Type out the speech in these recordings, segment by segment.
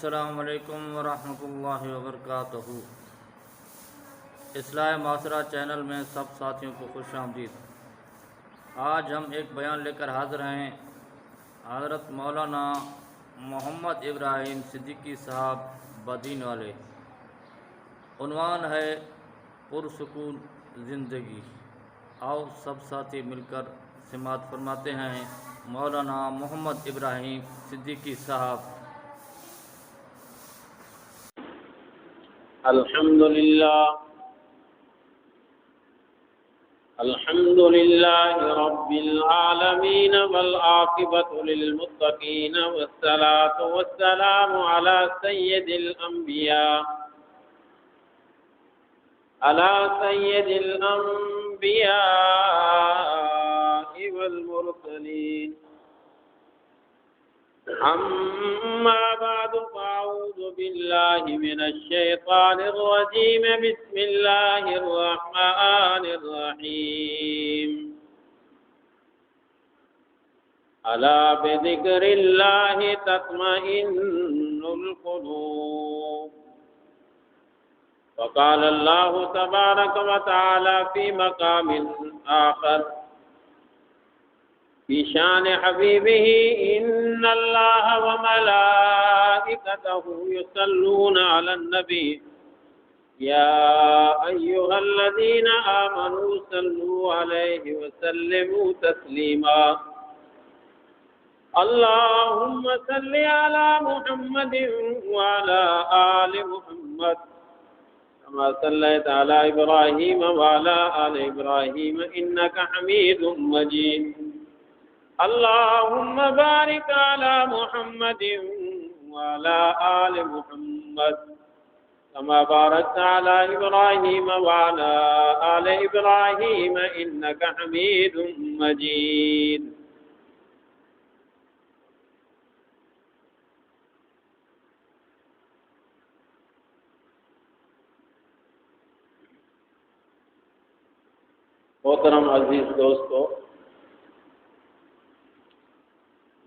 السلام علیکم ورحمۃ اللہ وبرکاتہ۔ اصلاح معاشرہ چینل میں سب ساتھیوں کو خوش آمدید۔ آج ہم ایک بیان لے کر حاضر ہیں حضرت مولانا محمد ابراہیم صدیقی صاحب بدین والے۔ عنوان ہے پرسکون زندگی۔ آؤ سب ساتھی مل کر سماعت فرماتے ہیں مولانا محمد ابراہیم صدیقی صاحب۔ الحمد لله رب العالمين والعاقبة للمتقين والصلاة والسلام على سيد الأنبياء والمرسلين، أما بعد فأعوذ بالله من الشيطان الرجيم، بسم الله الرحمن الرحيم، ألا بذكر الله تطمئن القلوب، وقال الله تبارك وتعالى في مقام آخر في شان حبيبه، إن الله وملائكته يصلون على النبي يا أيها الذين آمنوا صلوا عليه وسلموا تسليما، اللهم صل على محمد وعلى آل محمد كما صليت على إبراهيم وعلى آل إبراهيم إنك حميد مجيد، اللهم بارك على محمد وعلى آل محمد كما باركت على إبراهيم وعلى آل إبراهيم إنك حميد مجيد۔ محترم عزیز دوستو،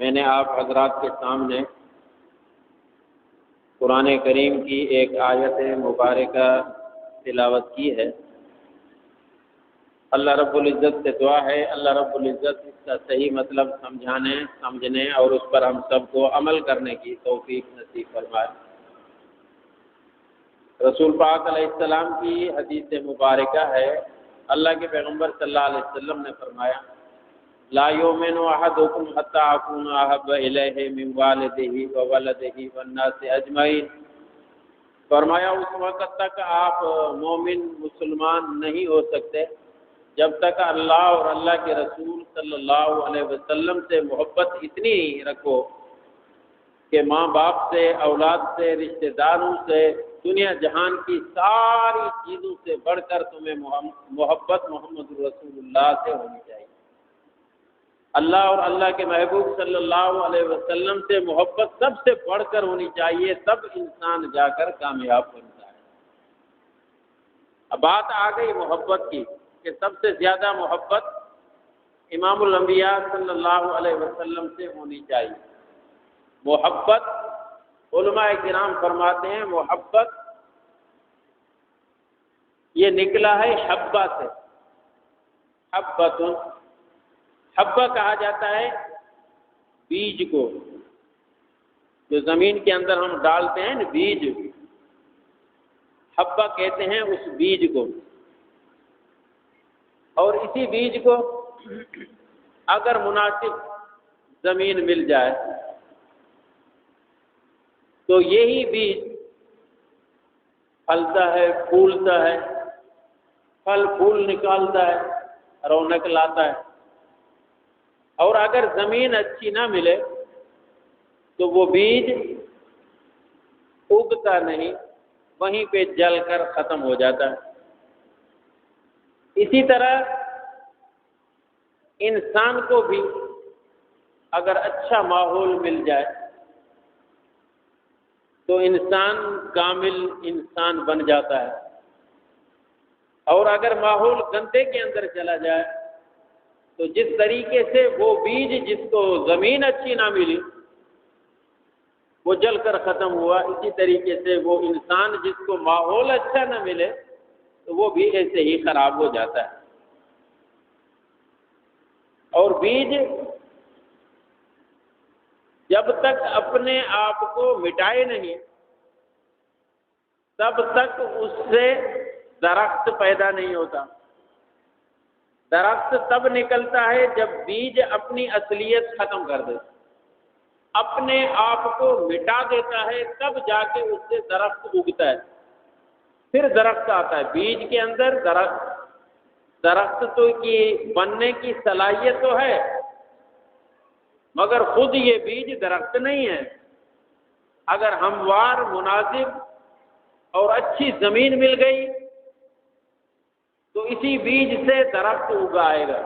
میں نے آپ حضرات کے سامنے قرآن کریم کی ایک آیت مبارکہ تلاوت کی ہے۔ اللہ رب العزت سے دعا ہے اللہ رب العزت اس کا صحیح مطلب سمجھنے اور اس پر ہم سب کو عمل کرنے کی توفیق نصیب فرمائے۔ رسول پاک علیہ السلام کی حدیث مبارکہ ہے، اللہ کے پیغمبر صلی اللہ علیہ وسلم نے فرمایا، لا یؤمن احدکم حتی اکون احب الیہ من والدہ وولدہ والناس اجمعین۔ فرمایا اس وقت تک آپ مومن مسلمان نہیں ہو سکتے جب تک اللہ اور اللہ کے رسول صلی اللہ علیہ وسلم سے محبت اتنی رکھو کہ ماں باپ سے، اولاد سے، رشتہ داروں سے، دنیا جہان کی ساری چیزوں سے بڑھ کر تمہیں محبت محمد رسول اللہ سے ہونی چاہیے۔ اللہ اور اللہ کے محبوب صلی اللہ علیہ وسلم سے محبت سب سے بڑھ کر ہونی چاہیے، تب انسان جا کر کامیاب بنتا ہے۔ اب بات آ گئی محبت کی کہ سب سے زیادہ محبت امام الانبیاء صلی اللہ علیہ وسلم سے ہونی چاہیے۔ محبت علماء کرام فرماتے ہیں محبت یہ نکلا ہے حبہ سے، حبۃ، حبہ کہا جاتا ہے بیج کو، جو زمین کے اندر ہم ڈالتے ہیں نا بیج، حبہ کہتے ہیں اس بیج کو۔ اور اسی بیج کو اگر مناسب زمین مل جائے تو یہی بیج پھلتا ہے، پھولتا ہے، پھل پھول نکالتا ہے، رونق لاتا ہے۔ اور اگر زمین اچھی نہ ملے تو وہ بیج اگتا نہیں، وہیں پہ جل کر ختم ہو جاتا ہے۔ اسی طرح انسان کو بھی اگر اچھا ماحول مل جائے تو انسان کامل انسان بن جاتا ہے، اور اگر ماحول گندے کے اندر چلا جائے تو جس طریقے سے وہ بیج جس کو زمین اچھی نہ ملی وہ جل کر ختم ہوا۔ اسی طریقے سے وہ انسان جس کو ماحول اچھا نہ ملے تو وہ بھی ایسے ہی خراب ہو جاتا ہے۔ اور بیج جب تک اپنے آپ کو مٹائے نہیں تب تک اس سے درخت پیدا نہیں ہوتا۔ درخت تب نکلتا ہے جب بیج اپنی اصلیت ختم کر دیتا، اپنے آپ کو مٹا دیتا ہے، تب جا کے اس سے درخت اگتا ہے، پھر درخت آتا ہے۔ بیج کے اندر درخت تو کی بننے کی صلاحیت تو ہے، مگر خود یہ بیج درخت نہیں ہے۔ اگر ہموار، مناسب اور اچھی زمین مل گئی تو اسی بیج سے درخت اگائے گا۔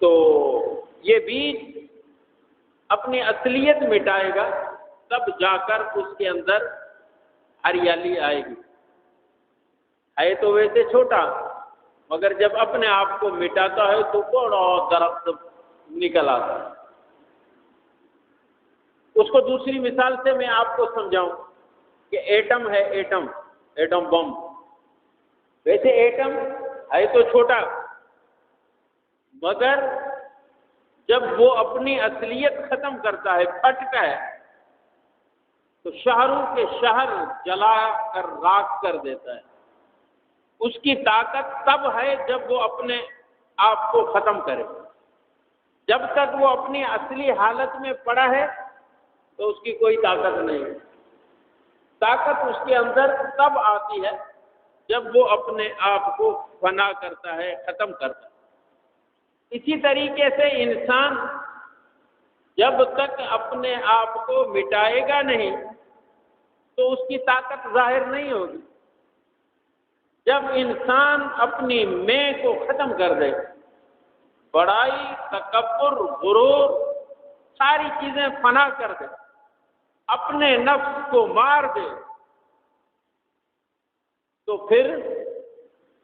تو یہ بیج اپنی اصلیت مٹائے گا، تب جا کر اس کے اندر ہریالی آئے گی۔ ہے تو ویسے چھوٹا، مگر جب اپنے آپ کو مٹاتا ہے تو بڑا درخت نکل آتا ہے۔ اس کو دوسری مثال سے میں آپ کو سمجھاؤں کہ ایٹم ہے، ایٹم بم۔ ویسے ایٹم ہے تو چھوٹا، مگر جب وہ اپنی اصلیت ختم کرتا ہے، پھٹتا ہے، تو شہروں کے شہر جلا کر راکھ کر دیتا ہے۔ اس کی طاقت تب ہے جب وہ اپنے آپ کو ختم کرے۔ جب تک وہ اپنی اصلی حالت میں پڑا ہے تو اس کی کوئی طاقت نہیں ہے۔ طاقت اس کے اندر تب آتی ہے جب وہ اپنے آپ کو فنا کرتا ہے، ختم کرتا ہے۔ اسی طریقے سے انسان جب تک اپنے آپ کو مٹائے گا نہیں تو اس کی طاقت ظاہر نہیں ہوگی۔ جب انسان اپنی میں کو ختم کر دے، بڑائی، تکبر، غرور، ساری چیزیں فنا کر دے، اپنے نفس کو مار دے، تو پھر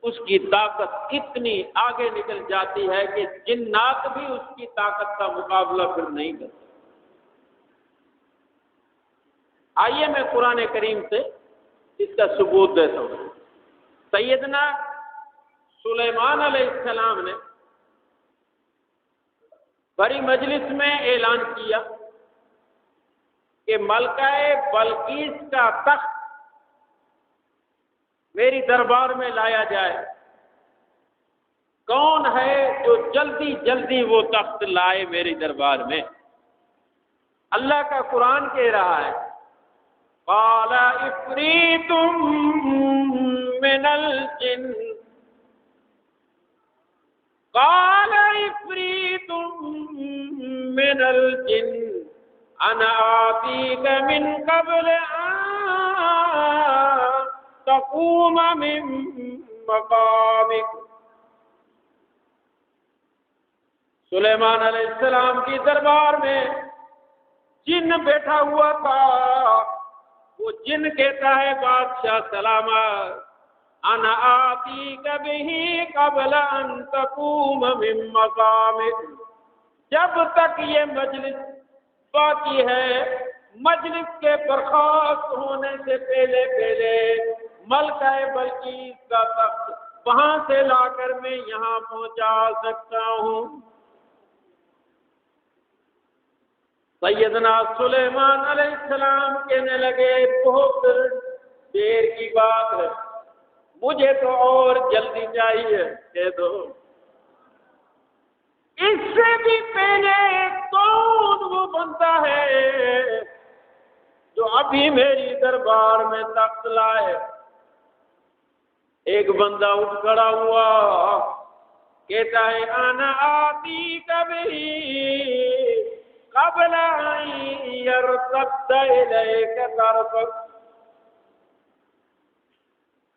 اس کی طاقت کتنی آگے نکل جاتی ہے کہ جنات بھی اس کی طاقت کا مقابلہ پھر نہیں کرتے۔ آئیے میں قرآن کریم سے اس کا ثبوت دیتا ہوں۔ سیدنا سلیمان علیہ السلام نے بڑی مجلس میں اعلان کیا کہ ملکہ بلقیس کا تخت میری دربار میں لایا جائے۔ کون ہے جو جلدی جلدی وہ تخت لائے میری دربار میں؟ اللہ کا قرآن کہہ رہا ہے، قال عفریت من الجن، قال عفریت من الجن انا آتیک من قبل تقوم من مقامک۔ سلیمان علیہ السلام کی دربار میں جن بیٹھا ہوا تھا، وہ جن کہتا ہے بادشاہ سلامت، انا آتیک بہ قبل ان تقوم من مقامک۔ جب تک یہ مجلس باقی ہے، مجلس کے برخاست ہونے سے پہلے ملکہ بلقیس کا تخت وہاں سے لا کر میں یہاں پہنچا سکتا ہوں۔ سیدنا سلیمان علیہ السلام کہنے لگے، بہت دیر کی بات ہے، مجھے تو اور جلدی چاہیے، کہہ دو۔ اس سے بھی پہلے کون وہ بنتا ہے جو ابھی میری دربار میں تخت لائے؟ ایک بندہ اٹھ کھڑا ہوا، کہتا ہے انا آتیک بہ قبل ان یرتد الیک طرفک۔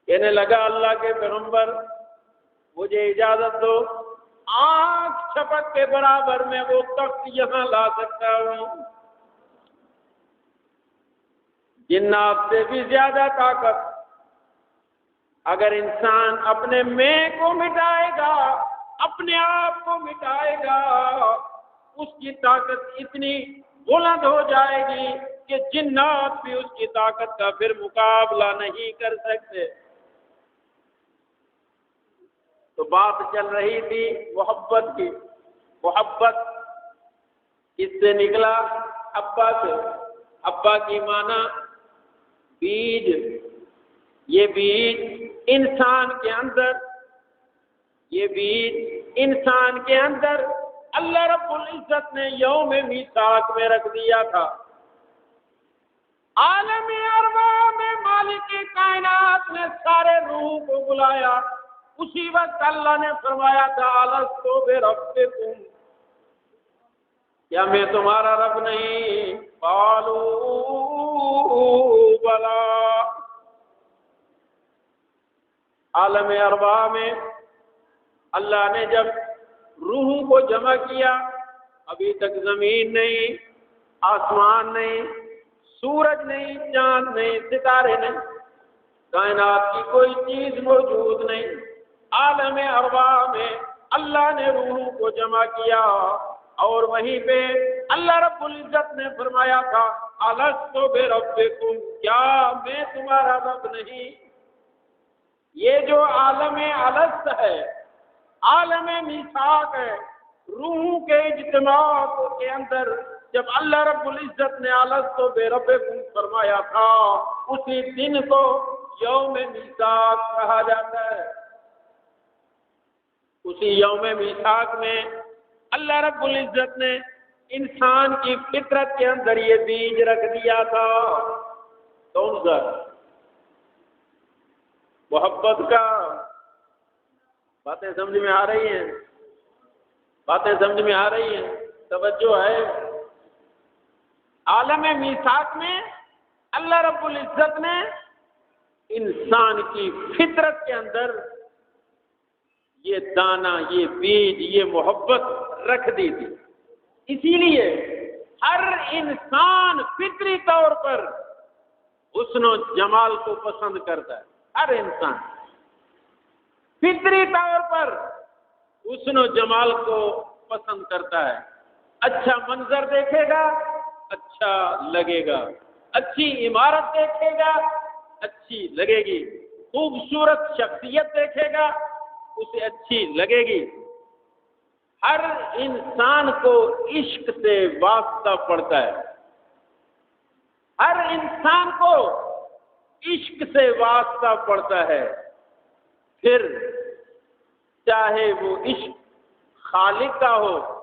کہنے لگا، اللہ کے پیغمبر مجھے اجازت دو، آنکھ چھپک کے برابر میں وہ تخت یہاں لا سکتا ہوں۔ جنات سے بھی زیادہ طاقت، اگر انسان اپنے میں کو مٹائے گا، اپنے آپ کو مٹائے گا، اس کی طاقت اتنی بلند ہو جائے گی کہ جنات بھی اس کی طاقت کا پھر مقابلہ نہیں کر سکتے۔ تو بات چل رہی تھی محبت کی۔ محبت اس سے نکلا ابا سے۔ ابا کی معنی بیج۔ یہ بیج انسان کے اندر، یہ بیج انسان کے اندر اللہ رب العزت نے یوم میثاق میں رکھ دیا تھا۔ عالم ارواح میں مالک کائنات نے سارے روح کو بلایا، اسی وقت اللہ نے فرمایا تھا الست بربکم، کیا میں تمہارا رب نہیں؟ قالوا بلا۔ عالم ارواح میں اللہ نے جب روحوں کو جمع کیا، ابھی تک زمین نہیں، آسمان نہیں، سورج نہیں، چاند نہیں، ستارے نہیں، کائنات کی کوئی چیز موجود نہیں۔ عالم ارواح میں اللہ نے روحوں کو جمع کیا، اور وہیں پہ اللہ رب العزت نے فرمایا تھا الست بربکم، کیا میں تمہارا رب نہیں؟ یہ جو عالم الست ہے، عالم میثاق ہے، روحوں کے اجتماع کے اندر جب اللہ رب العزت نے الست بربکم فرمایا تھا، اسی دن کو یوم میثاق کہا جاتا ہے۔ اسی یوم میثاق میں اللہ رب العزت نے انسان کی فطرت کے اندر یہ بیج رکھ دیا تھا۔ کون سا؟ محبت کا۔ باتیں سمجھ میں آ رہی ہیں؟ باتیں سمجھ میں آ رہی ہیں؟ توجہ ہے؟ عالم میثاق میں اللہ رب العزت نے انسان کی فطرت کے اندر یہ دانہ، یہ بیج، یہ محبت رکھ دی تھی۔ اسی لیے ہر انسان فطری طور پر حسن و جمال کو پسند کرتا ہے۔ ہر انسان فطری طور پر حسن و جمال کو پسند کرتا ہے۔ اچھا منظر دیکھے گا اچھا لگے گا، اچھی عمارت دیکھے گا اچھی لگے گی، خوبصورت شخصیت دیکھے گا اسے اچھی لگے گی۔ ہر انسان کو عشق سے واسطہ پڑتا ہے، ہر انسان کو عشق سے واسطہ پڑتا ہے۔ پھر چاہے وہ عشق خالق کا ہو،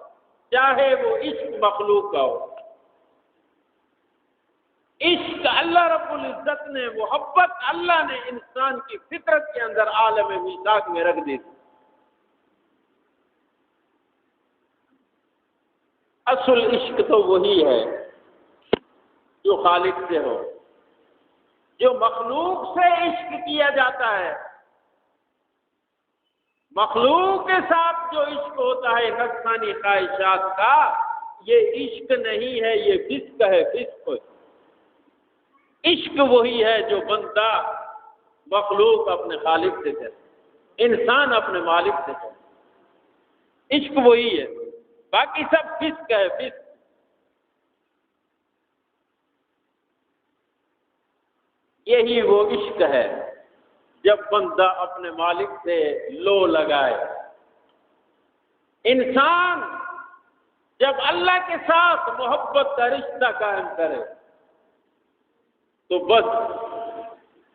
چاہے وہ عشق مخلوق کا ہو۔ عشق اللہ رب العزت نے، محبت اللہ نے انسان کی فطرت کے اندر عالم میثاق میں رکھ دی تھی۔ اصل عشق تو وہی ہے جو خالق سے ہو۔ جو مخلوق سے عشق کیا جاتا ہے، مخلوق کے ساتھ جو عشق ہوتا ہے نفسانی خواہشات کا، یہ عشق نہیں ہے، یہ فسق ہے، فسق ہے۔ عشق وہی ہے جو بندہ مخلوق اپنے خالق سے کرے، انسان اپنے مالک سے کرے، عشق وہی ہے، باقی سب فسق ہے، فسق۔ یہی وہ عشق ہے جب بندہ اپنے مالک سے لو لگائے۔ انسان جب اللہ کے ساتھ محبت کا رشتہ قائم کرے تو بس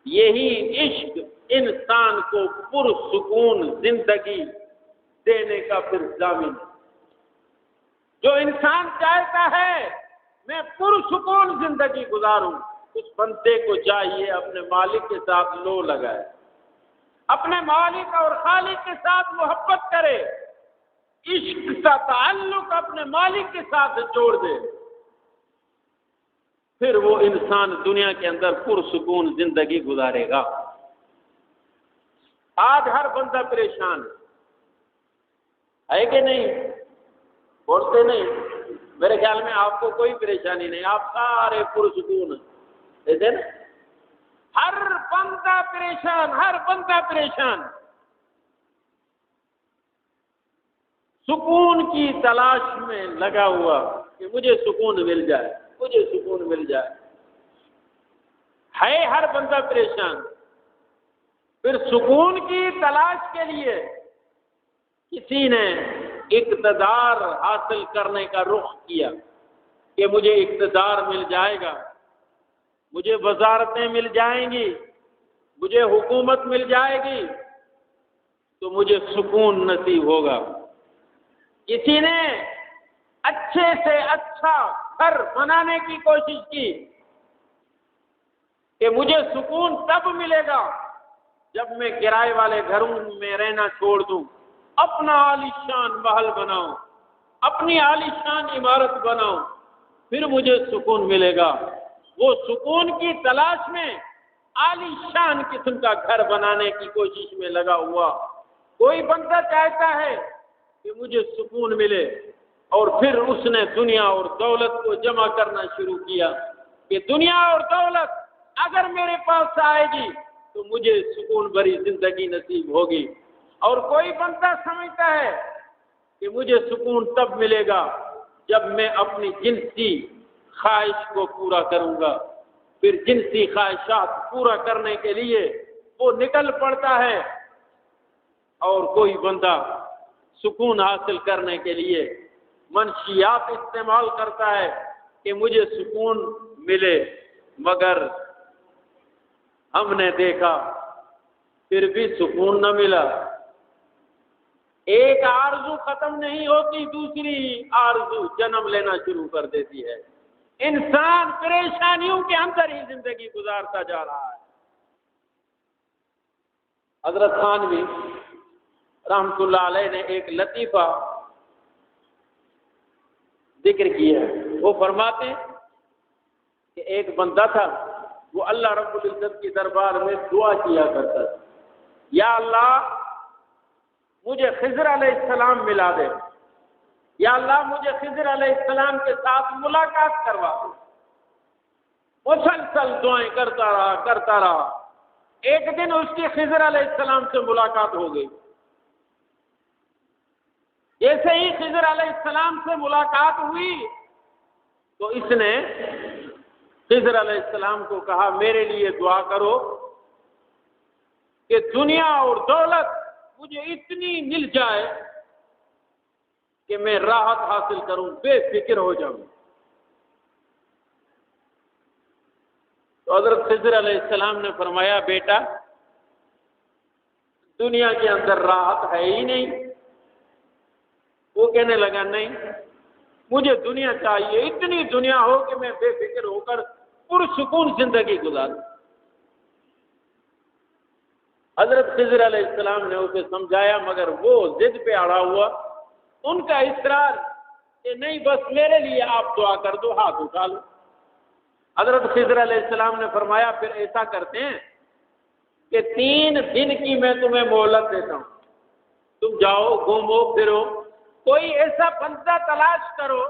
یہی عشق انسان کو پرسکون زندگی دینے کا پھر ضامن ہے۔ جو انسان چاہتا ہے میں پرسکون زندگی گزاروں، اس بندے کو چاہیے اپنے مالک کے ساتھ لو لگائے، اپنے مالک اور خالق کے ساتھ محبت کرے، عشق کا تعلق اپنے مالک کے ساتھ جوڑ دے، پھر وہ انسان دنیا کے اندر پرسکون زندگی گزارے گا۔ آج ہر بندہ پریشان ہے کہ نہیں؟ بولتے نہیں؟ میرے خیال میں آپ کو کوئی پریشانی نہیں، آپ سارے پرسکون ایسے نا؟ ہر بندہ پریشان، ہر بندہ پریشان، سکون کی تلاش میں لگا ہوا کہ مجھے سکون مل جائے، مجھے سکون مل جائے، ہے ہر بندہ پریشان۔ پھر سکون کی تلاش کے لیے کسی نے اقتدار حاصل کرنے کا رخ کیا کہ مجھے اقتدار مل جائے گا، مجھے وزارتیں مل جائیں گی، مجھے حکومت مل جائے گی تو مجھے سکون نصیب ہوگا۔ کسی نے اچھے سے اچھا گھر بنانے کی کوشش کی کہ مجھے سکون تب ملے گا جب میں کرائے والے گھروں میں رہنا چھوڑ دوں، اپنا عالیشان محل بناؤں، اپنی عالیشان عمارت بناؤں، پھر مجھے سکون ملے گا۔ وہ سکون کی تلاش میں عالیشان قسم کا گھر بنانے کی کوشش میں لگا ہوا۔ کوئی بندہ چاہتا ہے کہ مجھے سکون ملے، اور پھر اس نے دنیا اور دولت کو جمع کرنا شروع کیا کہ دنیا اور دولت اگر میرے پاس آئے گی تو مجھے سکون بھری زندگی نصیب ہوگی۔ اور کوئی بندہ سمجھتا ہے کہ مجھے سکون تب ملے گا جب میں اپنی جنسی خواہش کو پورا کروں گا۔ پھر جنسی خواہشات پورا کرنے کے لیے وہ نکل پڑتا ہے، اور کوئی بندہ سکون حاصل کرنے کے لیے منشیات استعمال کرتا ہے کہ مجھے سکون ملے، مگر ہم نے دیکھا پھر بھی سکون نہ ملا۔ ایک آرزو ختم نہیں ہوتی، دوسری آرزو جنم لینا شروع کر دیتی ہے۔ انسان پریشانیوں کے اندر ہی زندگی گزارتا جا رہا ہے۔ حضرت تھانوی رحمت اللہ علیہ نے ایک لطیفہ ذکر کیا ہے۔ وہ فرماتے ہیں کہ ایک بندہ تھا، وہ اللہ رب العزت کی دربار میں دعا کیا کرتا تھا، یا اللہ مجھے خضر علیہ السلام ملا دے، یا اللہ مجھے خضر علیہ السلام کے ساتھ ملاقات کروا دے۔ مسلسل دعائیں کرتا رہا۔ ایک دن اس کی خضر علیہ السلام سے ملاقات ہو گئی۔ جیسے ہی خضر علیہ السلام سے ملاقات ہوئی تو اس نے خضر علیہ السلام کو کہا میرے لیے دعا کرو کہ دنیا اور دولت مجھے اتنی مل جائے کہ میں راحت حاصل کروں، بے فکر ہو جاؤں۔ تو حضرت خضر علیہ السلام نے فرمایا بیٹا دنیا کے اندر راحت ہے ہی نہیں۔ وہ کہنے لگا نہیں، مجھے دنیا چاہیے، اتنی دنیا ہو کہ میں بے فکر ہو کر پرسکون زندگی گزاروں۔ حضرت خضر علیہ السلام نے اسے سمجھایا، مگر وہ ضد پہ اڑا ہوا۔ ان کا اصرار کہ نہیں بس میرے لیے آپ دعا کر دو، ہاتھ اٹھا لو۔ حضرت خضر علیہ السلام نے فرمایا پھر ایسا کرتے ہیں کہ 3 دن کی میں تمہیں مہلت دیتا ہوں، تم جاؤ گھومو پھرو، کوئی ایسا بندہ تلاش کرو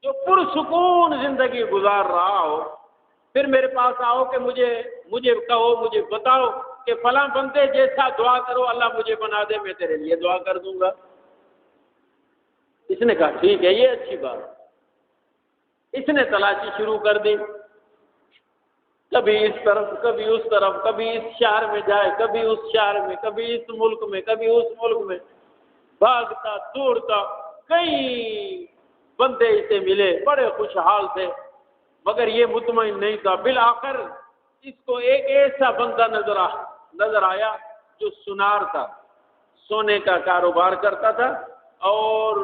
جو پرسکون زندگی گزار رہا ہو، پھر میرے پاس آؤ کہ مجھے کہو، مجھے بتاؤ کہ فلاں بندے جیسا دعا کرو اللہ مجھے بنا دے، میں تیرے لیے دعا کر دوں گا۔ اس نے کہا ٹھیک ہے، یہ اچھی بات۔ اس نے تلاشی شروع کر دی، کبھی اس طرف کبھی اس طرف، کبھی اس شہر میں جائے کبھی اس شہر میں، کبھی اس ملک میں کبھی اس ملک میں، بھاگتا دوڑتا۔ کئی بندے اسے ملے، بڑے خوشحال تھے، مگر یہ مطمئن نہیں تھا۔ بالآخر اس کو ایک ایسا بندہ نظر آیا جو سنار تھا، سونے کا کاروبار کرتا تھا، اور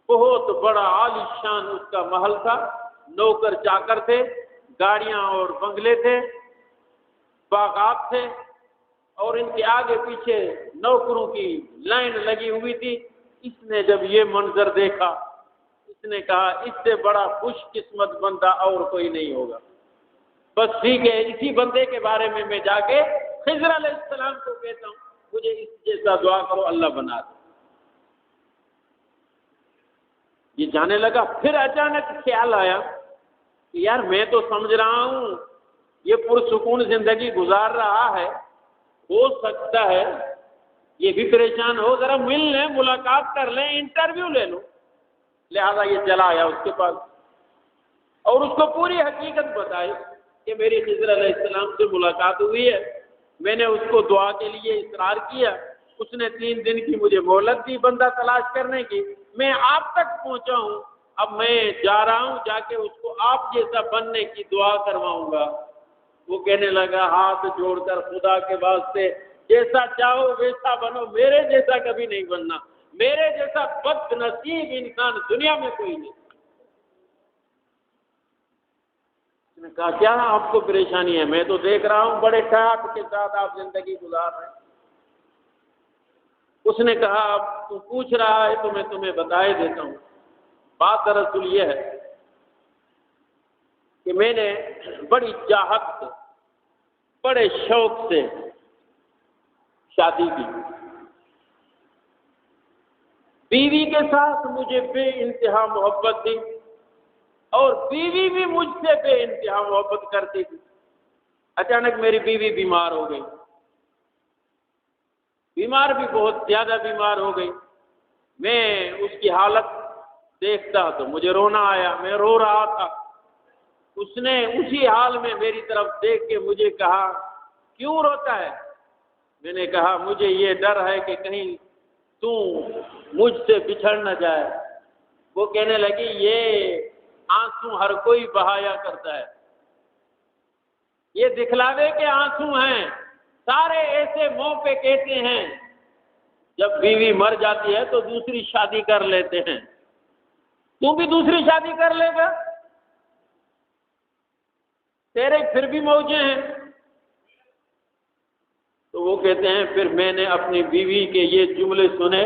بہت بڑا عالی شان اس کا محل تھا، نوکر چاکر تھے، گاڑیاں اور بنگلے تھے، باغات تھے، اور ان کے آگے پیچھے نوکروں کی لائن لگی ہوئی تھی۔ اس نے جب یہ منظر دیکھا اس نے کہا اس سے بڑا خوش قسمت بندہ اور کوئی نہیں ہوگا، بس ٹھیک ہے، اسی بندے کے بارے میں جا کے خضر علیہ السلام کو کہتا ہوں مجھے اس جیسا دعا کرو اللہ بنا دے۔ یہ جانے لگا، پھر اچانک خیال آیا کہ یار میں تو سمجھ رہا ہوں یہ پرسکون زندگی گزار رہا ہے، ہو سکتا ہے یہ بھی پریشان ہو، ذرا مل لیں، ملاقات کر لیں، انٹرویو لے لو۔ لہذا یہ چلا آیا اس کے پاس اور اس کو پوری حقیقت بتائی کہ میری خضر علیہ السلام سے ملاقات ہوئی ہے، میں نے اس کو دعا کے لیے اصرار کیا، اس نے 3 دن کی مجھے مہلت دی بندہ تلاش کرنے کی، میں آپ تک پہنچا ہوں، اب میں جا رہا ہوں، جا کے اس کو آپ جیسا بننے کی دعا کرواؤں گا۔ وہ کہنے لگا ہاتھ جوڑ کر خدا کے واسطے جیسا چاہو ویسا بنو، میرے جیسا کبھی نہیں بننا، میرے جیسا بد نصیب انسان دنیا میں کوئی نہیں۔ اس نے کہا کیا آپ کو پریشانی ہے؟ میں تو دیکھ رہا ہوں بڑے ٹھاٹ کے ساتھ آپ زندگی گزار رہے ہیں۔ اس نے کہا اب تو پوچھ رہا ہے تو میں تمہیں بتائے دیتا ہوں۔ بات دراصل یہ ہے کہ میں نے بڑی چاہت سے، بڑے شوق سے شادی کی، بیوی کے ساتھ مجھے بے انتہا محبت تھی اور بیوی بھی مجھ سے بے انتہا محبت کرتی تھی۔ اچانک میری بیوی بیمار ہو گئی، بیمار بھی بہت زیادہ بیمار ہو گئی۔ میں اس کی حالت دیکھتا تو مجھے رونا آیا، میں رو رہا تھا۔ اس نے اسی حال میں میری طرف دیکھ کے مجھے کہا کیوں روتا ہے؟ میں نے کہا مجھے یہ ڈر ہے کہ کہیں تو مجھ سے بچھڑ نہ جائے۔ وہ کہنے لگی یہ آنسو ہر کوئی بہایا کرتا ہے، یہ دکھلاوے کے آنسو ہیں، سارے ایسے منہ پہ کہتے ہیں جب بیوی مر جاتی ہے تو دوسری شادی کر لیتے ہیں، تو بھی دوسری شادی کر لے گا؟ تیرے پھر بھی موجیں ہیں۔ تو وہ کہتے ہیں پھر میں نے اپنی بیوی کے یہ جملے سنے،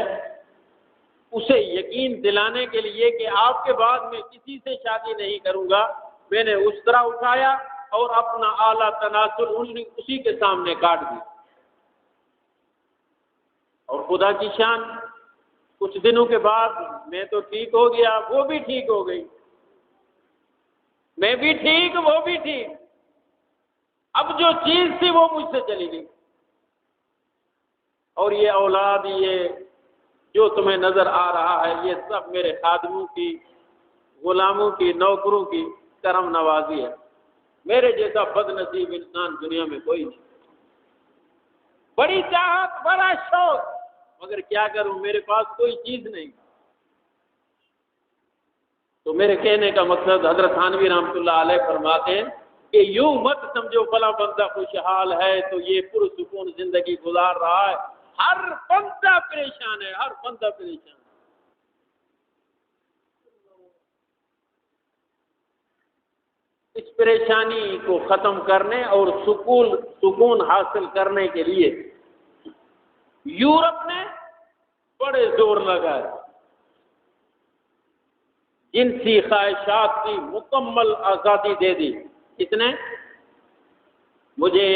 اسے یقین دلانے کے لیے کہ آپ کے بعد میں کسی سے شادی نہیں کروں گا، میں نے اس طرح اٹھایا اور اپنا اعلیٰ تناسل اسی کے سامنے کاٹ دی۔ اور خدا کی شان، کچھ دنوں کے بعد میں تو ٹھیک ہو گیا، وہ بھی ٹھیک ہو گئی، میں بھی ٹھیک، وہ بھی ٹھیک۔ اب جو چیز تھی وہ مجھ سے چلی گئی۔ اور یہ اولاد، یہ جو تمہیں نظر آ رہا ہے، یہ سب میرے خادموں کی، غلاموں کی، نوکروں کی کرم نوازی ہے۔ میرے جیسا بد نصیب انسان دنیا میں کوئی نہیں۔ بڑی چاہت، بڑا شوق، مگر کیا کروں، میرے پاس کوئی چیز نہیں۔ تو میرے کہنے کا مقصد، حضرت تھانوی رحمۃ اللہ علیہ فرماتے ہیں کہ یوں مت سمجھو فلاں بندہ خوشحال ہے تو یہ پرسکون زندگی گزار رہا ہے، ہر بندہ پریشان ہے، ہر بندہ پریشان ہے۔ اس پریشانی کو ختم کرنے اور سکون حاصل کرنے کے لیے یورپ نے بڑے زور لگائے، جنسی خواہشات کی مکمل آزادی دے دی۔ اس نے مجھے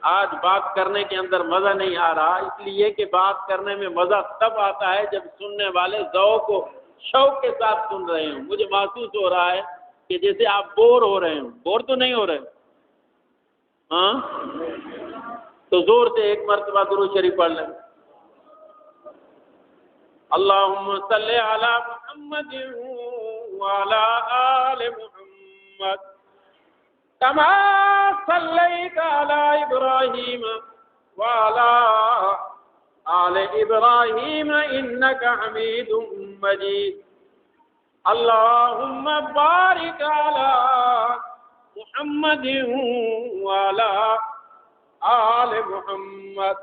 آج بات کرنے کے اندر مزہ نہیں آ رہا، اس لیے کہ بات کرنے میں مزہ تب آتا ہے جب سننے والے ذوق و شوق کے ساتھ سن رہے ہوں۔ مجھے محسوس ہو رہا ہے کہ جیسے آپ بور ہو رہے ہوں۔ بور تو نہیں ہو رہے؟ ہاں، تو زور سے ایک مرتبہ درود شریف پڑھ لیں۔ اللہم صلی علی محمد وعلی آل محمد کما صلیت علی ابراہیم وعلی آل ابراہیم انک حمید مجید۔ اللہم بارک علی محمد وعلی آل محمد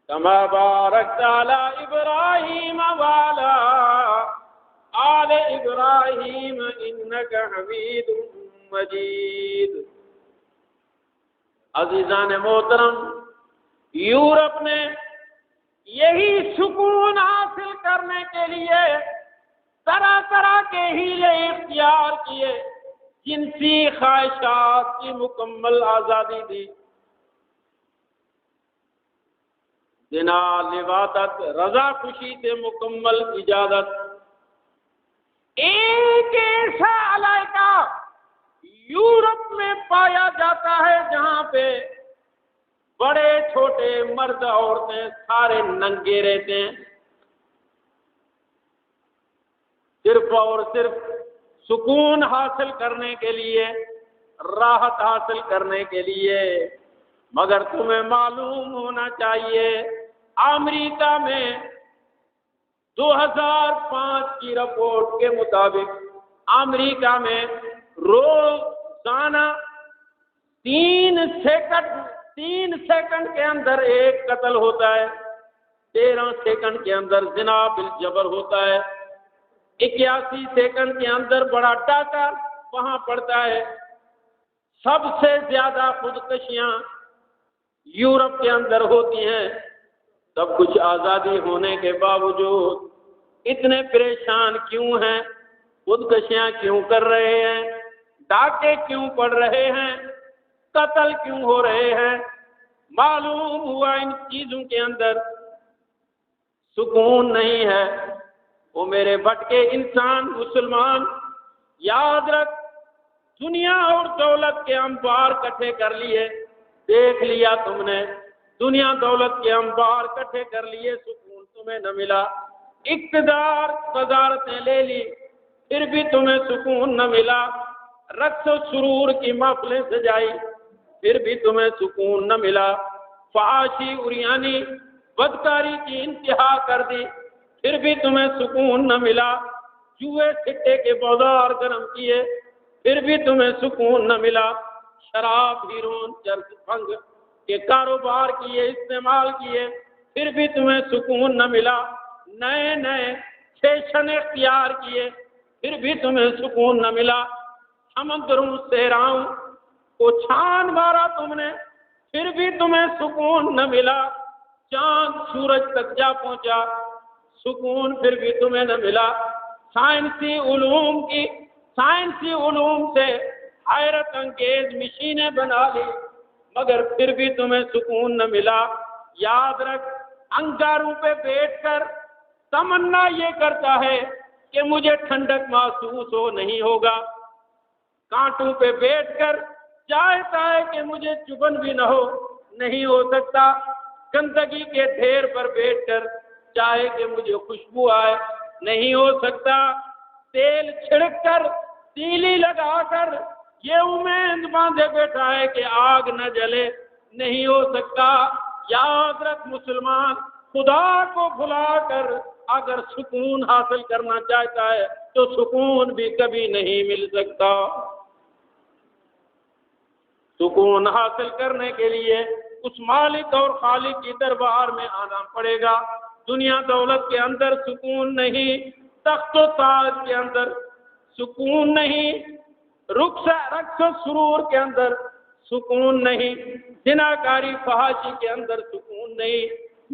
کما بارکت علی ابراہیم وعلی آل ابراہیم انک حمید مجید۔ عزیزان محترم، یورپ نے یہی سکون حاصل کرنے کے لیے طرح طرح کے ہیلے اختیار کیے، جنسی خواہشات کی مکمل آزادی دی، زنا، لواطت، رضا خوشی سے مکمل اجازت۔ ایک ایسا علاقہ یورپ میں پایا جاتا ہے جہاں پہ بڑے چھوٹے مرد عورتیں سارے ننگے رہتے ہیں، صرف اور صرف سکون حاصل کرنے کے لیے، راحت حاصل کرنے کے لیے۔ مگر تمہیں معلوم ہونا چاہیے امریکہ میں 2005 کی رپورٹ کے مطابق امریکہ میں روزانہ 3 سیکنڈ کے اندر ایک قتل ہوتا ہے، 13 سیکنڈ کے اندر زنا بالجبر ہوتا ہے، 81 سیکنڈ کے اندر بڑا ڈاکہ وہاں پڑتا ہے۔ سب سے زیادہ خودکشیاں یورپ کے اندر ہوتی ہیں۔ سب کچھ آزادی ہونے کے باوجود اتنے پریشان کیوں ہیں؟ خودکشیاں کیوں کر رہے ہیں؟ ڈاکے کیوں پڑ رہے ہیں؟ قتل کیوں ہو رہے ہیں؟ معلوم ہوا ان چیزوں کے اندر سکون نہیں ہے۔ وہ میرے بھٹکے انسان مسلمان، یاد رکھ، دنیا اور دولت کے انبار اکٹھے کر لیے، دیکھ لیا تم نے، دنیا دولت کے انبار اکٹھے کر لیے، سکون تمہیں نہ ملا۔ اقتدار صدارتیں لے لی، پھر بھی تمہیں سکون نہ ملا۔ رقص و سرور کی محفلیں سجائی، پھر بھی تمہیں سکون نہ ملا۔ فحاشی اریانی بدکاری کی انتہا کر دی، پھر بھی تمہیں سکون نہ ملا۔ جوئے سٹے کے بازار گرم کیے، پھر بھی تمہیں سکون نہ ملا۔ شراب، ہیرون، چرس، بھنگ کے کاروبار کیے، استعمال کیے، پھر بھی تمہیں سکون نہ ملا۔ نئے نئے فیشن اختیار کیے، پھر بھی تمہیں سکون نہ ملا۔ سمندروں صحراؤں کو چھان مارا تم نے، پھر بھی تمہیں سکون نہ ملا۔ چاند سورج تک جا پہنچا، سکون پھر بھی تمہیں نہ ملا۔ سائنسی علوم سے حیرت انگیز مشینیں بنا لی، مگر پھر بھی تمہیں سکون نہ ملا۔ یاد رکھ، انگاروں پہ بیٹھ کر تمنا یہ کرتا ہے کہ مجھے ٹھنڈک محسوس ہو، نہیں ہوگا۔ کانٹوں پہ بیٹھ کر چاہتا ہے کہ مجھے چبھن بھی نہ ہو، نہیں ہو سکتا۔ گندگی کے ڈھیر پر بیٹھ کر چاہے کہ مجھے خوشبو آئے، نہیں ہو سکتا۔ تیل چھڑک کر، تیلی لگا کر یہ امید باندھے بیٹھا ہے کہ آگ نہ جلے، نہیں ہو سکتا۔ یاد رکھ مسلمان، خدا کو بھلا کر اگر سکون حاصل کرنا چاہتا ہے تو سکون بھی کبھی نہیں مل سکتا۔ سکون حاصل کرنے کے لیے اس مالک اور خالق کی دربار میں آنا پڑے گا۔ دنیا دولت کے اندر سکون نہیں، تخت و تاج کے اندر سکون نہیں، رقص و سرور کے اندر سکون نہیں، زناکاری فحاشی کے اندر سکون نہیں،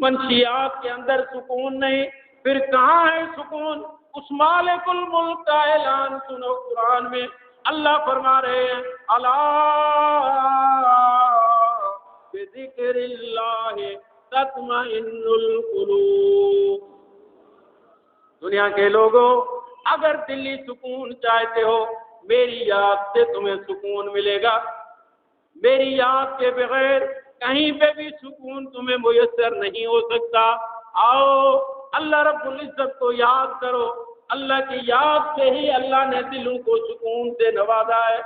منشیات کے اندر سکون نہیں، پھر کہاں ہے سکون؟ اس مالک الملک کا اعلان سنو قرآن میں، اللہ فرما رہے ہیں الا بذکر اللہ تطمئن القلوب۔ دنیا کے لوگوں، اگر دلی سکون چاہتے ہو، میری یاد سے تمہیں سکون ملے گا۔ میری یاد کے بغیر کہیں پہ بھی سکون تمہیں میسر نہیں ہو سکتا۔ آؤ اللہ رب العزت کو یاد کرو۔ اللہ کی یاد سے ہی اللہ نے دلوں کو سکون سے نوازا ہے۔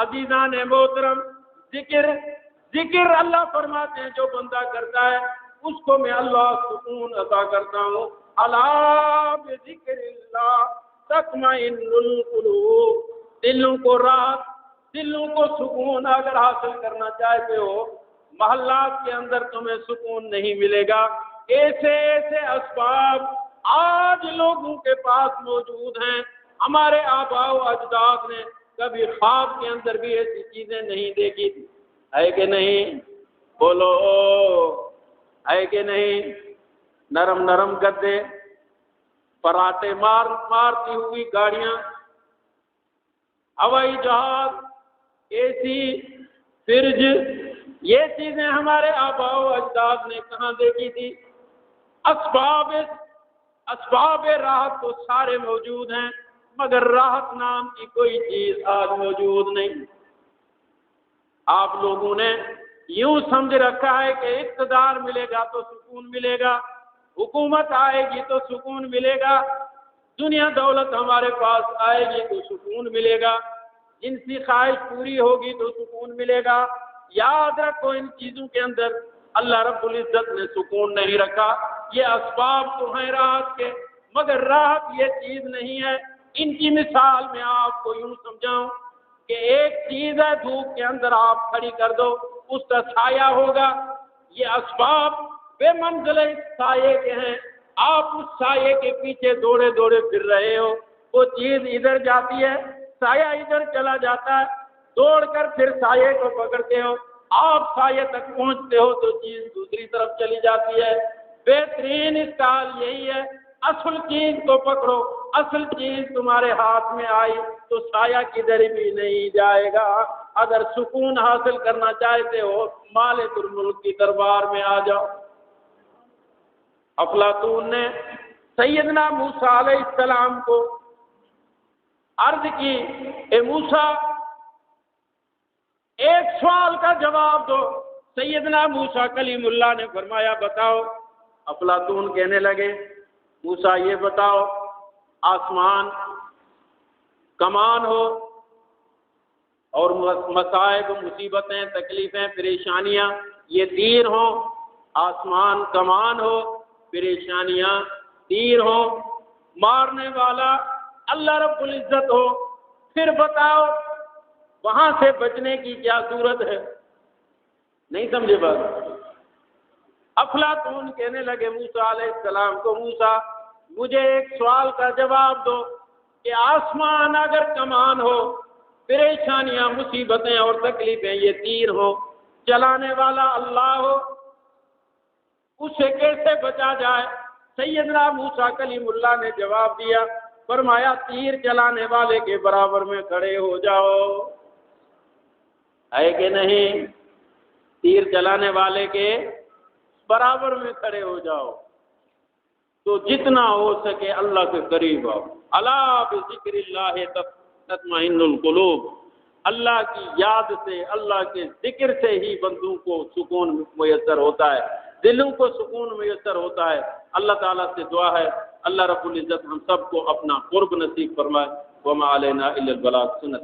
عزیزان محترم، ذکر اللہ فرماتے ہیں جو بندہ کرتا ہے اس کو میں اللہ سکون عطا کرتا ہوں۔ الا بذکر اللہ تطمئن القلوب۔ دلوں کو راحت، دلوں کو سکون اگر حاصل کرنا چاہتے ہو، محلات کے اندر تمہیں سکون نہیں ملے گا۔ ایسے اسباب آج لوگوں کے پاس موجود ہیں۔ ہمارے آباء و اجداد نے کبھی خواب کے اندر بھی ایسی چیزیں نہیں دیکھی تھی، ہے کہ نہیں؟ بولو، ہے کہ نہیں؟ نرم نرم گدے، پراٹے مارتی ہوئی گاڑیاں، ہوائی جہاز، اے سی، فرج، یہ چیزیں ہمارے آباء و اجداد نے کہاں دیکھی تھی؟ اسباب راحت تو سارے موجود ہیں، مگر راحت نام کی کوئی چیز آج موجود نہیں۔ آپ لوگوں نے یوں سمجھ رکھا ہے کہ اقتدار ملے گا تو سکون ملے گا، حکومت آئے گی تو سکون ملے گا، دنیا دولت ہمارے پاس آئے گی تو سکون ملے گا، جنسی خواہش پوری ہوگی تو سکون ملے گا۔ یاد رکھو ان چیزوں کے اندر اللہ رب العزت نے سکون نہیں رکھا۔ یہ اسباب تو ہیں راحت کے، مگر راحت یہ چیز نہیں ہے۔ ان کی مثال میں آپ کو یوں سمجھاؤں کہ ایک چیز ہے، دھوپ کے اندر آپ کھڑی کر دو، اس کا سایہ ہوگا۔ یہ اسباب بے منزل سایے کے ہیں، آپ اس سایے کے پیچھے دوڑے دوڑے پھر رہے ہو، وہ چیز ادھر جاتی ہے، سایہ ادھر چلا جاتا ہے، دوڑ کر پھر سایے کو پکڑتے ہو، آپ سایے تک پہنچتے ہو تو چیز دوسری طرف چلی جاتی ہے۔ بہترین اس کا حال یہی ہے، اصل چیز کو پکڑو، اصل چیز تمہارے ہاتھ میں آئی تو سایہ کدھر بھی نہیں جائے گا۔ اگر سکون حاصل کرنا چاہتے ہو مالک الملک کی دربار میں آ جاؤ۔ افلاطون نے سیدنا موسیٰ علیہ السلام کو عرض کی، اے موسیٰ ایک سوال کا جواب دو۔ سیدنا موسیٰ کلیم اللہ نے فرمایا بتاؤ۔ افلاطون کہنے لگے موسیٰ یہ بتاؤ، آسمان کمان ہو اور مصائب مصیبتیں تکلیفیں پریشانیاں یہ تیر ہوں، آسمان کمان ہو پریشانیاں تیر ہوں، مارنے والا اللہ رب العزت ہو، پھر بتاؤ وہاں سے بچنے کی کیا صورت ہے؟ نہیں سمجھے بات؟ افلاطون کہنے لگے موسیٰ علیہ السلام کو، موسیٰ مجھے ایک سوال کا جواب دو کہ آسمان اگر کمان ہو، پریشانیاں مصیبتیں اور تکلیفیں یہ تیر ہو، چلانے والا اللہ ہو، اسے کیسے بچا جائے؟ سیدنا موسیٰ کلیم اللہ نے جواب دیا، فرمایا تیر چلانے والے کے برابر میں کھڑے ہو جاؤ۔ ہے کہ نہیں؟ تیر چلانے والے کے برابر میں کھڑے ہو جاؤ تو جتنا ہو سکے اللہ کے قریب آؤ۔ الا بذکر اللہ تطمئن القلوب، اللہ کی یاد سے، اللہ کے ذکر سے ہی بندوں کو سکون میسر ہوتا ہے، دلوں کو سکون میسر ہوتا ہے۔ اللہ تعالیٰ سے دعا ہے اللہ رب العزت ہم سب کو اپنا قرب نصیب فرمائے۔ وما علینا الا البلاغ۔ سنت